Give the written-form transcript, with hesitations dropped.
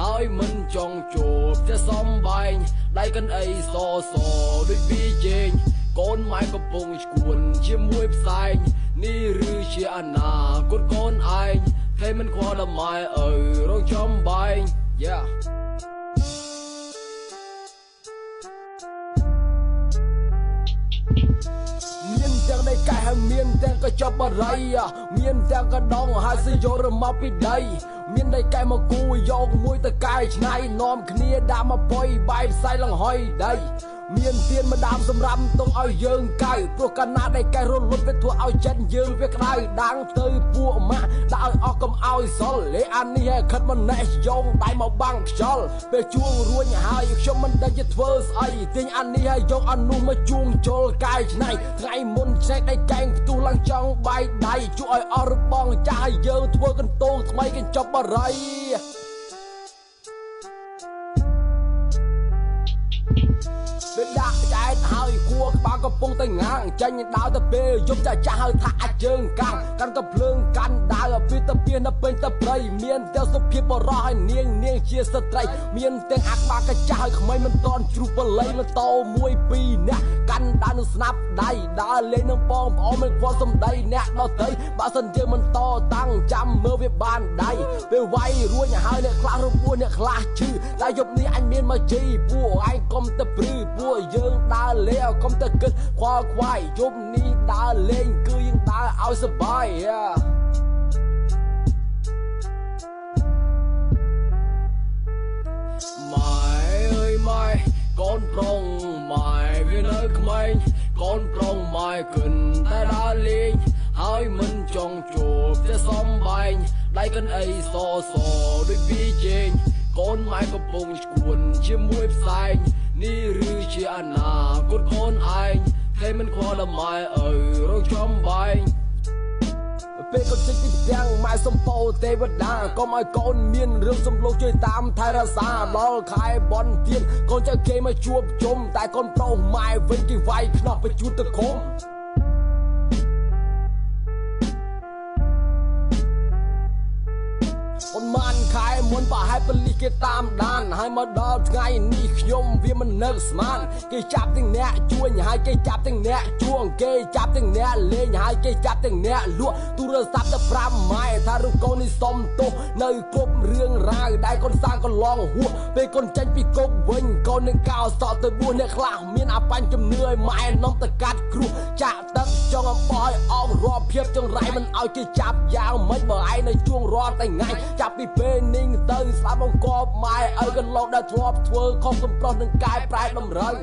ហើយមិនចង់ជួបតែសំបែងដៃកាន់អីសដូចពីជេងកូនម៉ែកំពុងឈួនជាមួយផ្សែងនេះឬជាអនាគតកូនឯងតែមិនខ្វល់ដល់ម៉ែអើយរងចំបែង Yeahមានទាំងដៃកែហើយមានទាំងកញ្ចប់បរិយមានទាំងកដងហើយសយោរមកពីដីមានដៃកែមកគូយកមួយទៅកែឆ្នៃនាំគ្នាដាក់មកបុយបាយផ្សាយលង្ហុយដីមានទៀនម្ដាមសម្រាប់ទុកឲ្យយើងកៅព្រោះកាលណាដៃកែរលត់វាធ្វើឲ្យចិត្តយើងវាក្តៅដាំងទៅពួកម៉ាក់ដាក់ឲ្យអស់កុំឲ្យសល់លេអានេះឯខិតមិនណេះយកដៃមកបាំងខ្យល់ពេលជួងរួញហើយខ្ញុំមិនដឹងជាធ្វើស្អីទាញអានេះហើយយកអានោះមកជួងជុលកែឆ្នៃថ្ងៃមុនឆែកដៃកែងផ្ទុះឡើងចង់បាយដៃជួយឲ្យអស់របងចាស់ឲ្យយើងធ្វើកន្ទោងថ្មីកញ្ចប់បរិយពេលដាក់ចែកហើយគួរក្បាលកំពុងតែងាងចាញ់ដើរទៅពេលយប់ចាស់ហើយថាអាចជើងកាំងកាន់កំភ្លើងកាន់ដើរពីទៅពីនៅពេញទៅព្រៃមានទាំងសុភាពបរោះហើយនាងជាស្ត្រីមានទាំងអាក្បាលកាចាស់ហើយក្មេងមិនតន់ជ្រុះបល័យមិនតោមួយពីរនាក់កាន់ដើរនឹងស្នាប់ដៃដើរលេងនឹងបងប្អូនមិនខ្វល់សំដីអ្នកដទៃបើសិនយើងមិនតតាំងចាំមើលវាបានដៃពេលវាយរួញហើយអ្នកខ្លះរបួសអ្នកខ្លះឈឺតែយប់នេះអញមានមកជីពួកឯងកុំទៅព្រឺពួកយើងដើរលេងកុំទៅគិតខ្វល់ខ្វាយយប់នេះដើរលេងគឺយើងដើរឲ្យសប្បាយម៉ែអើយម៉ែកូនប្រុងម៉ែវានៅក្មេងកូនប្រុងម៉ែគិនតែដើរលេងហើយមិនចង់ជួបតែសំបែងដៃកាន់អីសដូចពីជេងកូនម៉ែកំពុងឈួនជាមួយផ្សែងនេះឬជាអនាគតកូនឯងតែមិនខ្វល់ដល់ម៉ែអើយរងចំបែងពេលកូនជិះទីផ្ទាំងម៉ែសំពោទេវតាកុំឲ្យកូនមានរឿងសំឡូកជួយតាមថែរក្សាដល់ខែបនទៀនកូនចៅគេមកជួបជុំតែកូនប្រុសម៉ែវិញគេវាយខ្នោះបញ្ជូនទៅឃុំប៉ុន្មានខែមុនប្រហែលប៉ូលីសគេតាមដានហើយមកដល់ថ្ងៃនេះខ្ញុំវាមិននឹកស្មានគេចាប់ទាំងអ្នកជួញហើយគេចាប់ទាំងអ្នកជួងគេចាប់ទាំងអ្នកលេងហើយគេចាប់ទាំងអ្នកលក់ទូរស័ព្ទទៅ5ម៉ែថារូបកូននេះសុំទោសនៅគ្រប់រឿងរ៉ាវដែលកូនសាងកន្លងហួសពេលកូនចេញពីគុកវិញកូននឹងកោសក់ទៅបួសអ្នកខ្លះមានអាបញ្ញជំនឿឲ្យម៉ែនាំទៅកាត់គ្រោះចាក់ទឹកចង់អំបោះឲ្យអស់រាប់ភាពចង្រៃមិនឲ្យគេចាប់យ៉ាងមិនបើឯងនៅជួងរាល់តែថ្ងៃចាប់ពីពេលនេះទៅស្ដាប់បង្គាប់ម៉ែឲ្យកន្លងដែលធ្លាប់ធ្វើខុសកំប្រុសនឹងកែប្រែតម្រូវ